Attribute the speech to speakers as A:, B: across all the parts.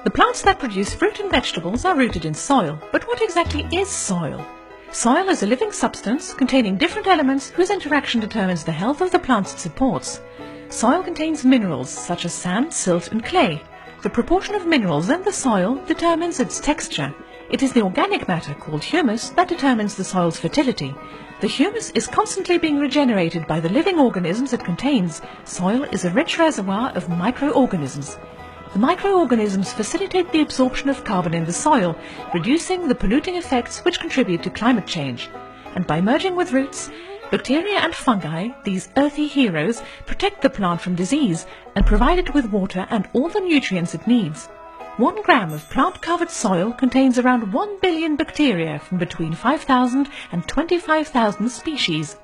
A: The plants that produce fruit and vegetables are rooted in soil, but what exactly is soil? Soil is a living substance containing different elements whose interaction determines the health of the plants it supports. Soil contains minerals such as sand, silt and clay. The proportion of minerals in the soil determines its texture. It is the organic matter called humus that determines the soil's fertility. The humus is constantly being regenerated by the living organisms it contains. Soil is a rich reservoir of microorganisms. The microorganisms facilitate the absorption of carbon in the soil, reducing the polluting effects which contribute to climate change. And by merging with roots, bacteria and fungi, these earthy heroes, protect the plant from disease and provide it with water and all the nutrients it needs. 1 gram of plant-covered soil contains around 1 billion bacteria from between 5,000 and 25,000 species.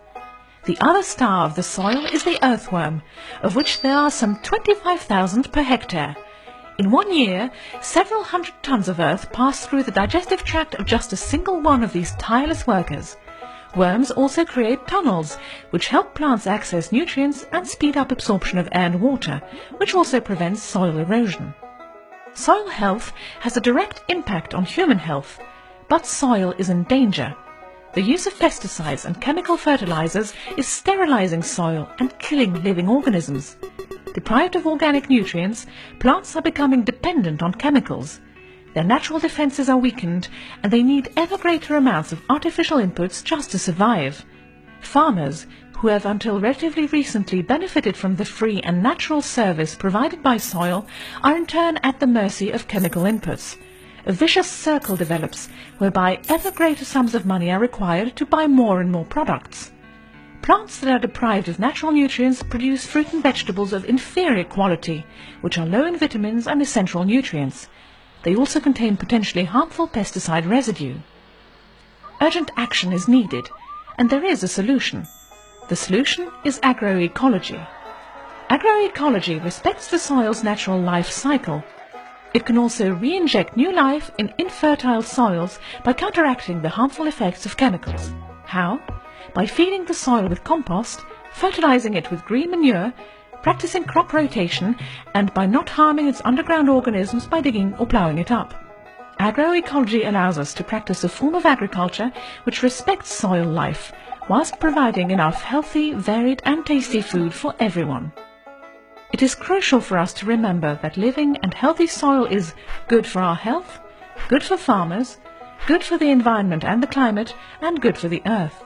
A: The other star of the soil is the earthworm, of which there are some 25,000 per hectare. In 1 year, several hundred tons of earth pass through the digestive tract of just a single one of these tireless workers. Worms also create tunnels, which help plants access nutrients and speed up absorption of air and water, which also prevents soil erosion. Soil health has a direct impact on human health, but soil is in danger. The use of pesticides and chemical fertilizers is sterilizing soil and killing living organisms. Deprived of organic nutrients, plants are becoming dependent on chemicals. Their natural defenses are weakened and they need ever greater amounts of artificial inputs just to survive. Farmers, who have until relatively recently benefited from the free and natural service provided by soil, are in turn at the mercy of chemical inputs. A vicious circle develops whereby ever greater sums of money are required to buy more and more products. Plants that are deprived of natural nutrients produce fruit and vegetables of inferior quality, which are low in vitamins and essential nutrients. They also contain potentially harmful pesticide residue. Urgent action is needed, and there is a solution. The solution is agroecology. Agroecology respects the soil's natural life cycle. It can also re-inject new life in infertile soils by counteracting the harmful effects of chemicals. How? By feeding the soil with compost, fertilizing it with green manure, practicing crop rotation, and by not harming its underground organisms by digging or ploughing it up. Agroecology allows us to practice a form of agriculture which respects soil life, whilst providing enough healthy, varied and tasty food for everyone. It is crucial for us to remember that living and healthy soil is good for our health, good for farmers, good for the environment and the climate, and good for the earth.